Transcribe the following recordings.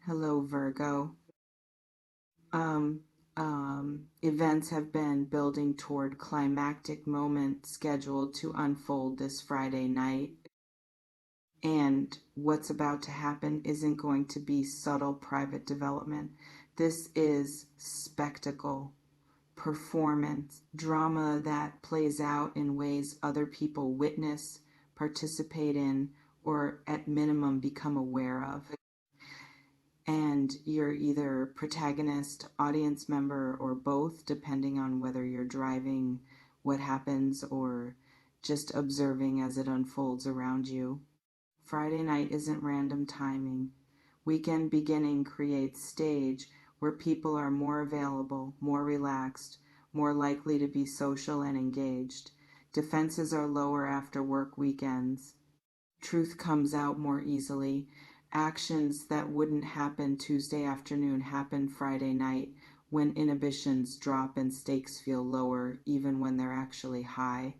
Hello, Virgo. Events have been building toward climactic moment scheduled to unfold this Friday night. And what's about to happen isn't going to be subtle private development. This is spectacle, performance, drama that plays out in ways other people witness, participate in, or at minimum become aware of. And you're either protagonist, audience member, or both, depending on whether you're driving what happens or just observing as it unfolds around you. Friday night isn't random timing. Weekend beginning creates stage where people are more available, more relaxed, more likely to be social and engaged. Defenses are lower after work weekends. Truth comes out more easily. Actions that wouldn't happen Tuesday afternoon happen Friday night when inhibitions drop and stakes feel lower, even when they're actually high.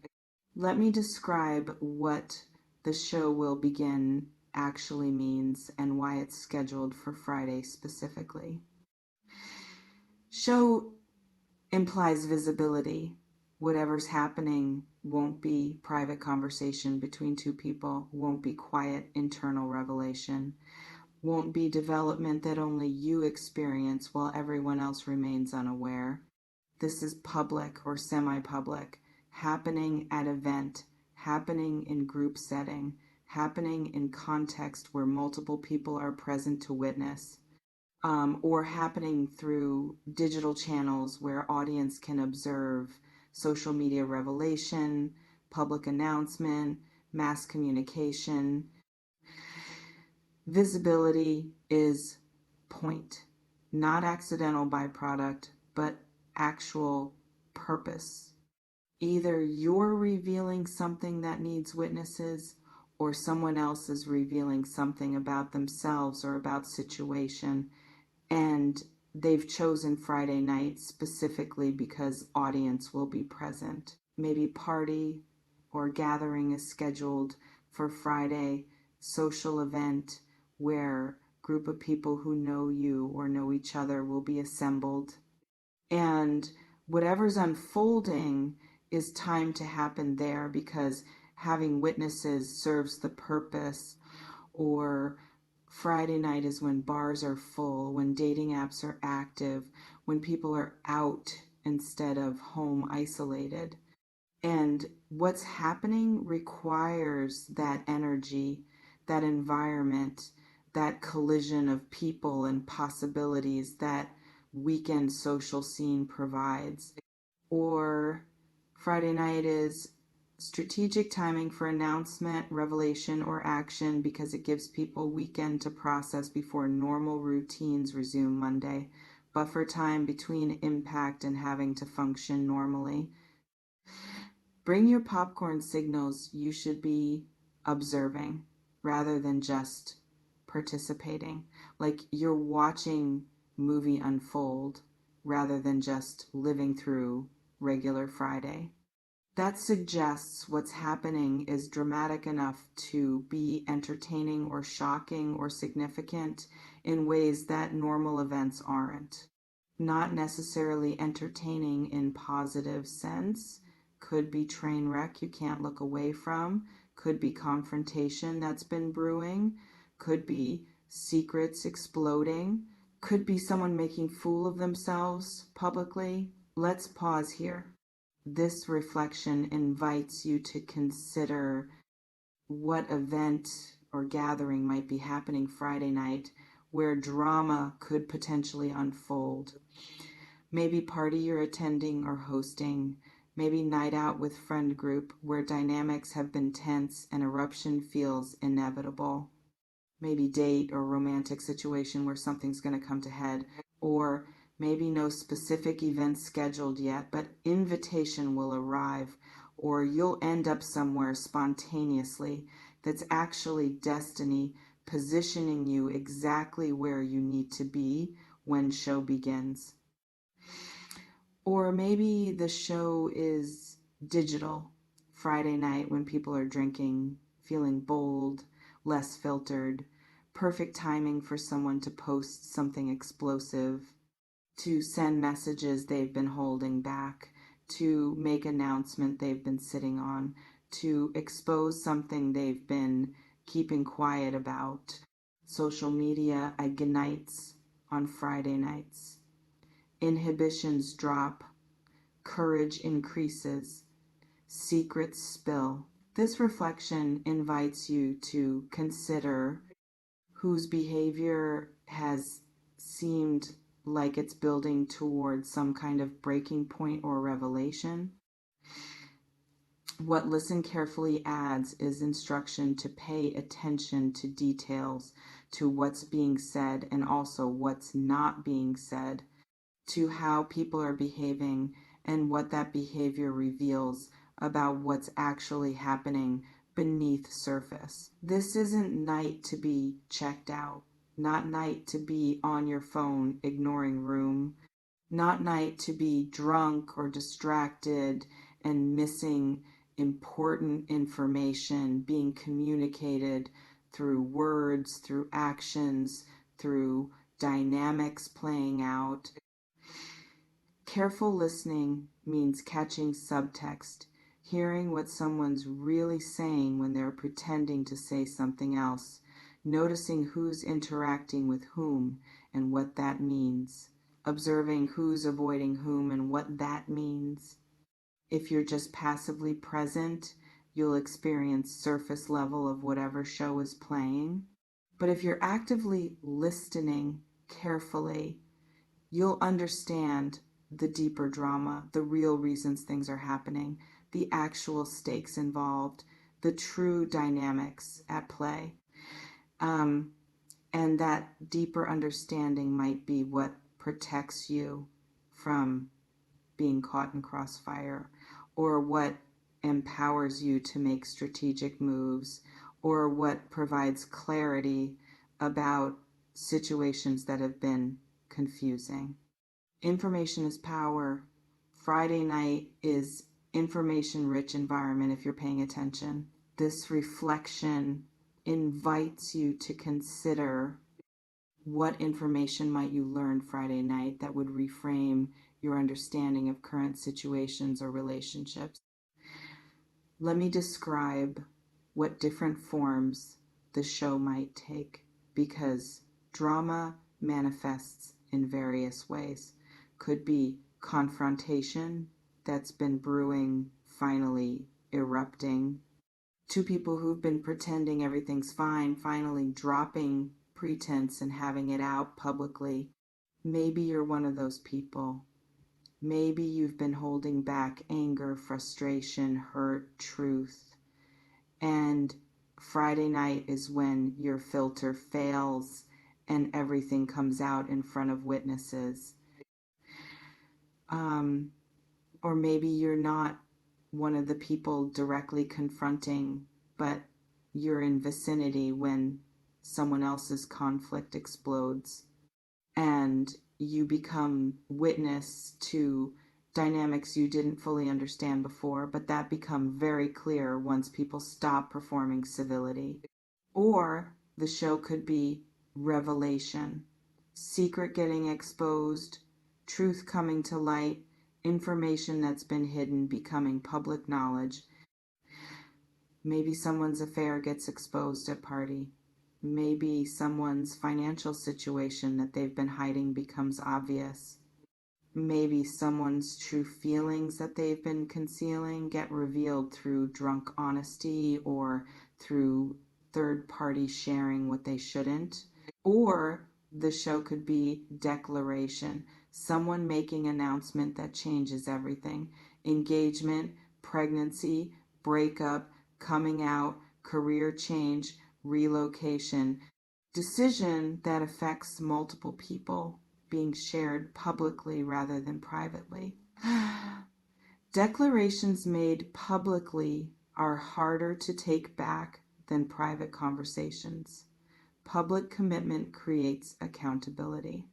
Let me describe what the show will begin actually means and why it's scheduled for Friday specifically. Show implies visibility. Whatever's happening won't be private conversation between two people, won't be quiet internal revelation, won't be development that only you experience while everyone else remains unaware. This is public or semi-public, happening at event, happening in group setting, happening in context where multiple people are present to witness, or happening through digital channels where audience can observe social media revelation, public announcement, mass communication. Visibility is point, not accidental byproduct, but actual purpose. Either you're revealing something that needs witnesses, or someone else is revealing something about themselves or about situation, and they've chosen Friday night specifically because audience will be present. Maybe party or gathering is scheduled for Friday, social event where group of people who know you or know each other will be assembled. And whatever's unfolding is timed to happen there because having witnesses serves the purpose. Or Friday night is when bars are full, when dating apps are active, when people are out instead of home isolated. And what's happening requires that energy, that environment, that collision of people and possibilities that weekend social scene provides. Or Friday night is strategic timing for announcement, revelation, or action because it gives people weekend to process before normal routines resume Monday. Buffer time between impact and having to function normally. Bring your popcorn signals. You should be observing rather than just participating. Like you're watching movie unfold rather than just living through regular Friday. That suggests what's happening is dramatic enough to be entertaining or shocking or significant in ways that normal events aren't. Not necessarily entertaining in positive sense. Could be train wreck you can't look away from. Could be confrontation that's been brewing. Could be secrets exploding. Could be someone making fool of themselves publicly. Let's pause here. This reflection invites you to consider what event or gathering might be happening Friday night where drama could potentially unfold. Maybe party you're attending or hosting, maybe night out with friend group where dynamics have been tense and eruption feels inevitable. Maybe date or romantic situation where something's going to come to head, or maybe no specific event scheduled yet, but invitation will arrive, or you'll end up somewhere spontaneously that's actually destiny positioning you exactly where you need to be when show begins. Or maybe the show is digital Friday night when people are drinking, feeling bold, less filtered, perfect timing for someone to post something explosive, to send messages they've been holding back, to make an announcement they've been sitting on, to expose something they've been keeping quiet about. Social media ignites on Friday nights. Inhibitions drop. Courage increases. Secrets spill. This reflection invites you to consider whose behavior has seemed like it's building towards some kind of breaking point or revelation. What listen carefully adds is instruction to pay attention to details, to what's being said and also what's not being said, to how people are behaving and what that behavior reveals about what's actually happening beneath surface. This isn't night to be checked out, not night to be on your phone ignoring room, not night to be drunk or distracted and missing important information being communicated through words, through actions, through dynamics playing out. Careful listening means catching subtext, hearing what someone's really saying when they're pretending to say something else, noticing who's interacting with whom and what that means, observing who's avoiding whom and what that means. If you're just passively present, you'll experience surface level of whatever show is playing. But if you're actively listening carefully, you'll understand the deeper drama, the real reasons things are happening, the actual stakes involved, the true dynamics at play. And that deeper understanding might be what protects you from being caught in crossfire, or what empowers you to make strategic moves, or what provides clarity about situations that have been confusing. Information is power. Friday night is information-rich environment if you're paying attention. This reflection invites you to consider what information might you learn Friday night that would reframe your understanding of current situations or relationships. Let me describe what different forms the show might take, because drama manifests in various ways. Could be confrontation that's been brewing, finally erupting. Two people who've been pretending everything's fine, finally dropping pretense and having it out publicly. Maybe you're one of those people. Maybe you've been holding back anger, frustration, hurt, truth. And Friday night is when your filter fails and everything comes out in front of witnesses. Or maybe you're not one of the people directly confronting, but you're in vicinity when someone else's conflict explodes, and you become witness to dynamics you didn't fully understand before, but that become very clear once people stop performing civility. Or the show could be revelation, secret getting exposed, truth coming to light, information that's been hidden becoming public knowledge. Maybe someone's affair gets exposed at party. Maybe someone's financial situation that they've been hiding becomes obvious. Maybe someone's true feelings that they've been concealing get revealed through drunk honesty or through third party sharing what they shouldn't. Or the show could be declaration, someone making an announcement that changes everything. Engagement, pregnancy, breakup, coming out, career change, relocation. Decision that affects multiple people being shared publicly rather than privately. Declarations made publicly are harder to take back than private conversations. Public commitment creates accountability.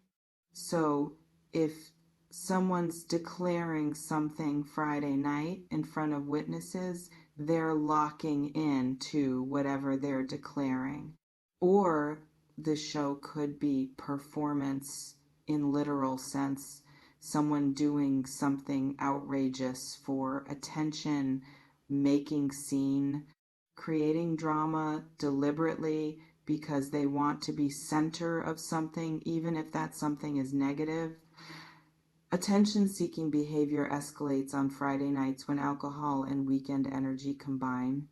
So if someone's declaring something Friday night in front of witnesses, they're locking in to whatever they're declaring. Or the show could be performance in literal sense, someone doing something outrageous for attention, making scene, creating drama deliberately because they want to be center of something, even if that something is negative. Attention-seeking behavior escalates on Friday nights when alcohol and weekend energy combine.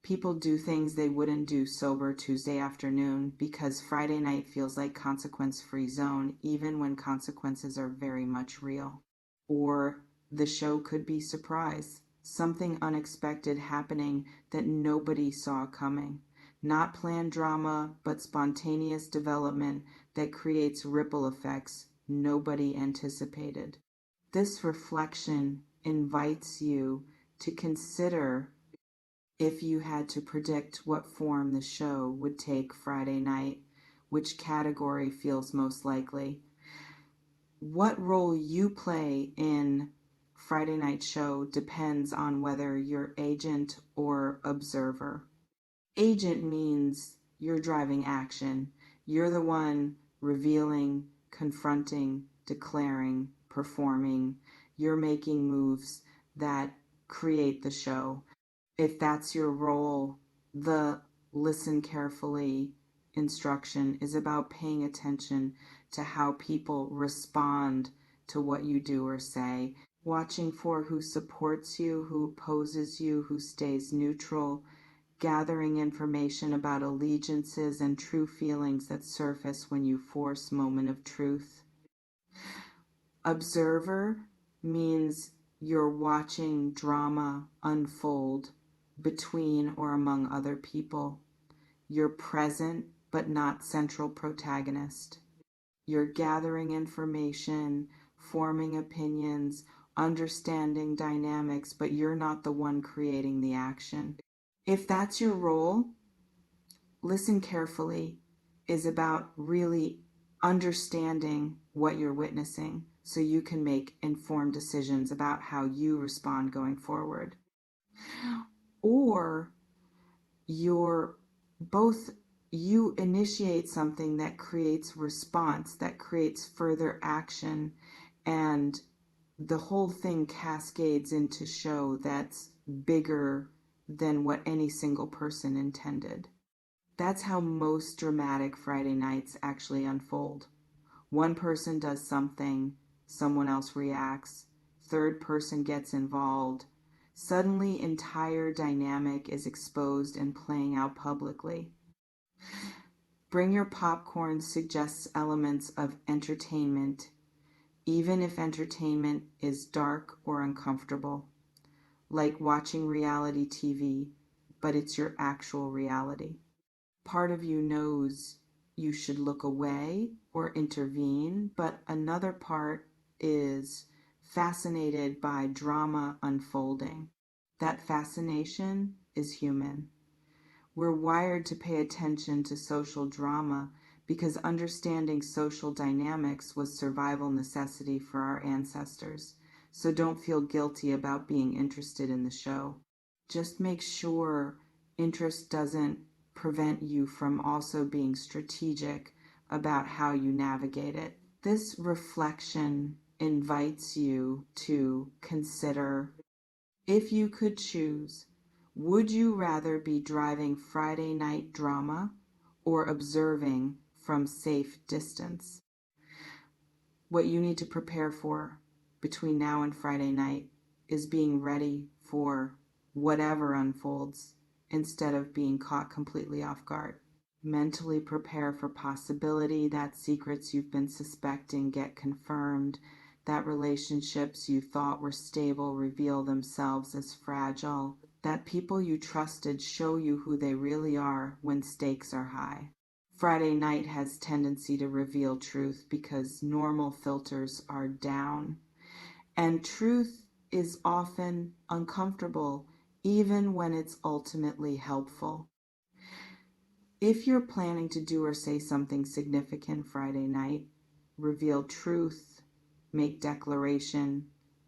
People do things they wouldn't do sober Tuesday afternoon because Friday night feels like consequence-free zone, even when consequences are very much real. Or the show could be surprise, something unexpected happening that nobody saw coming. Not planned drama, but spontaneous development that creates ripple effects nobody anticipated. This reflection invites you to consider if you had to predict what form the show would take Friday night, which category feels most likely? What role you play in Friday night show depends on whether you're agent or observer. Agent means you're driving action. You're the one revealing, confronting, declaring, performing. You're making moves that create the show. If that's your role, the listen carefully instruction is about paying attention to how people respond to what you do or say, watching for who supports you, who opposes you, who stays neutral, gathering information about allegiances and true feelings that surface when you force moment of truth. Observer means you're watching drama unfold between or among other people. You're present but not central protagonist. You're gathering information, forming opinions, understanding dynamics, but you're not the one creating the action. If that's your role, listen carefully is about really understanding what you're witnessing so you can make informed decisions about how you respond going forward. Or you initiate something that creates response, that creates further action, and the whole thing cascades into show that's bigger than what any single person intended. That's how most dramatic Friday nights actually unfold. One person does something, someone else reacts, third person gets involved. Suddenly, entire dynamic is exposed and playing out publicly. Bring Your Popcorn suggests elements of entertainment, even if entertainment is dark or uncomfortable, like watching reality TV, but it's your actual reality. Part of you knows you should look away or intervene, but another part is fascinated by drama unfolding. That fascination is human. We're wired to pay attention to social drama because understanding social dynamics was survival necessity for our ancestors. So don't feel guilty about being interested in the show. Just make sure interest doesn't prevent you from also being strategic about how you navigate it. This reflection invites you to consider, if you could choose, would you rather be driving Friday night drama or observing from safe distance? What you need to prepare for between now and Friday night is being ready for whatever unfolds instead of being caught completely off guard. Mentally prepare for possibility that secrets you've been suspecting get confirmed, that relationships you thought were stable reveal themselves as fragile, that people you trusted show you who they really are when stakes are high. Friday night has tendency to reveal truth because normal filters are down, and truth is often uncomfortable even when it's ultimately helpful. If you're planning to do or say something significant Friday night, reveal truth, make declaration,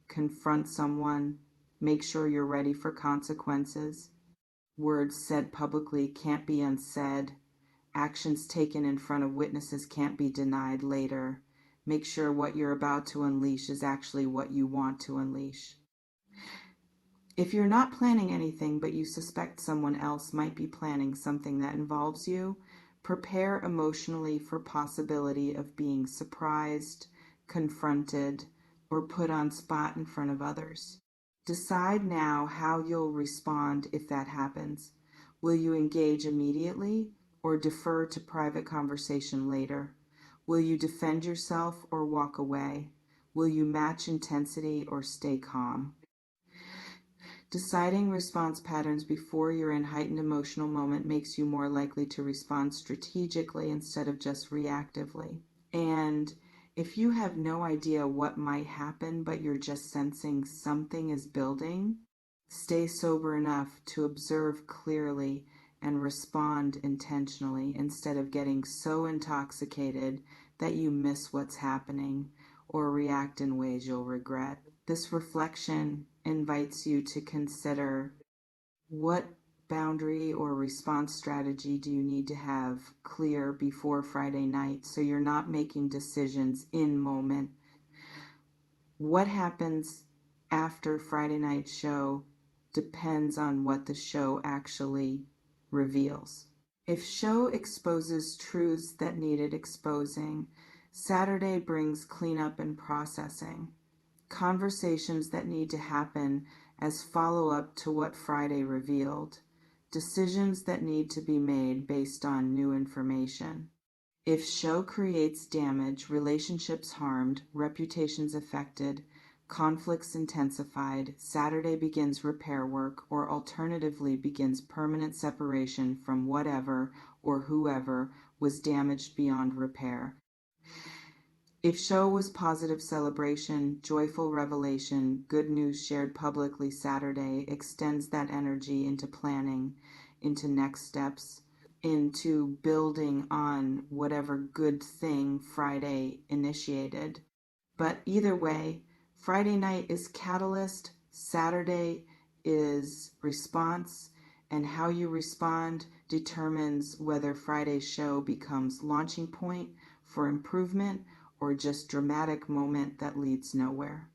confront someone, make sure you're ready for consequences. Words said publicly can't be unsaid. Actions taken in front of witnesses can't be denied later. Make sure what you're about to unleash is actually what you want to unleash. If you're not planning anything but you suspect someone else might be planning something that involves you, prepare emotionally for possibility of being surprised, confronted, or put on spot in front of others. Decide now how you'll respond if that happens. Will you engage immediately or defer to private conversation later? Will you defend yourself or walk away? Will you match intensity or stay calm? Deciding response patterns before you're in heightened emotional moment makes you more likely to respond strategically instead of just reactively. And if you have no idea what might happen, but you're just sensing something is building, stay sober enough to observe clearly and respond intentionally instead of getting so intoxicated that you miss what's happening or react in ways you'll regret. This reflection invites you to consider what boundary or response strategy do you need to have clear before Friday night so you're not making decisions in moment. What happens after Friday night show depends on what the show actually reveals. If show exposes truths that needed exposing, Saturday brings cleanup and processing. Conversations that need to happen as follow-up to what Friday revealed. Decisions that need to be made based on new information. If show creates damage, relationships harmed, reputations affected, conflicts intensified, Saturday begins repair work or alternatively begins permanent separation from whatever or whoever was damaged beyond repair. If show was positive celebration, joyful revelation, good news shared publicly, Saturday extends that energy into planning, into next steps, into building on whatever good thing Friday initiated. But either way, Friday night is catalyst, Saturday is response, and how you respond determines whether Friday's show becomes launching point for improvement or just dramatic moment that leads nowhere.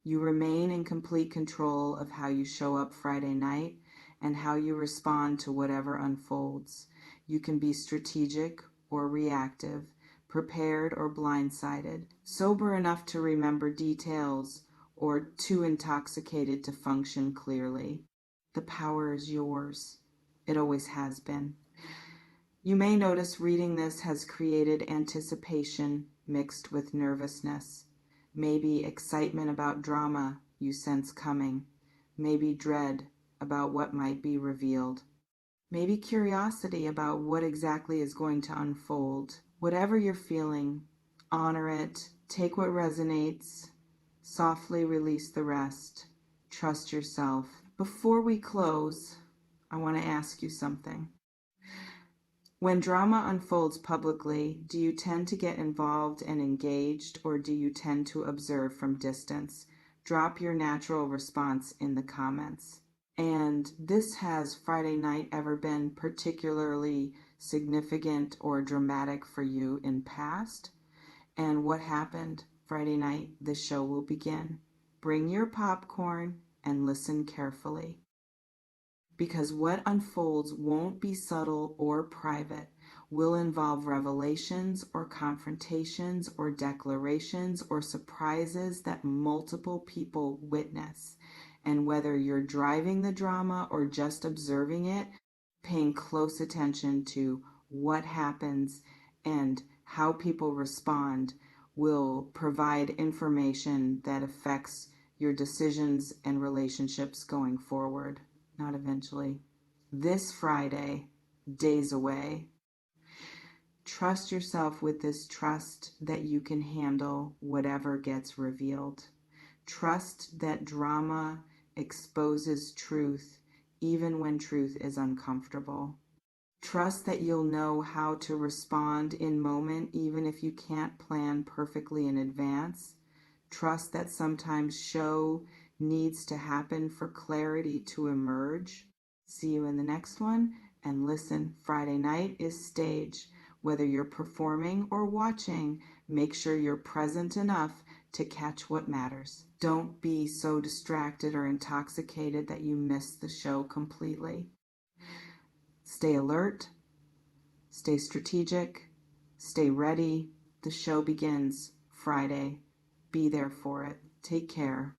You remain in complete control of how you show up Friday night and how you respond to whatever unfolds. You can be strategic or reactive, prepared or blindsided, sober enough to remember details or too intoxicated to function clearly. The power is yours. It always has been. You may notice reading this has created anticipation mixed with nervousness, maybe excitement about drama you sense coming, maybe dread about what might be revealed, maybe curiosity about what exactly is going to unfold. Whatever you're feeling, honor it, take what resonates, softly release the rest, trust yourself. Before we close, I want to ask you something. When drama unfolds publicly, do you tend to get involved and engaged, or do you tend to observe from distance? Drop your natural response in the comments. And this has Friday night ever been particularly significant or dramatic for you in past? And what happened Friday night? The show will begin. Bring your popcorn and listen carefully. Because what unfolds won't be subtle or private, will involve revelations or confrontations or declarations or surprises that multiple people witness. And whether you're driving the drama or just observing it, paying close attention to what happens and how people respond will provide information that affects your decisions and relationships going forward. Not eventually. This Friday, days away. Trust yourself with this trust that you can handle whatever gets revealed. Trust that drama exposes truth even when truth is uncomfortable. Trust that you'll know how to respond in moment even if you can't plan perfectly in advance. Trust that sometimes show needs to happen for clarity to emerge. See you in the next one, And listen, Friday night is stage. Whether you're performing or watching, make sure you're present enough to catch what matters. Don't be so distracted or intoxicated that you miss the show completely. Stay alert, stay strategic, stay ready. The show begins Friday. Be there for it. Take care.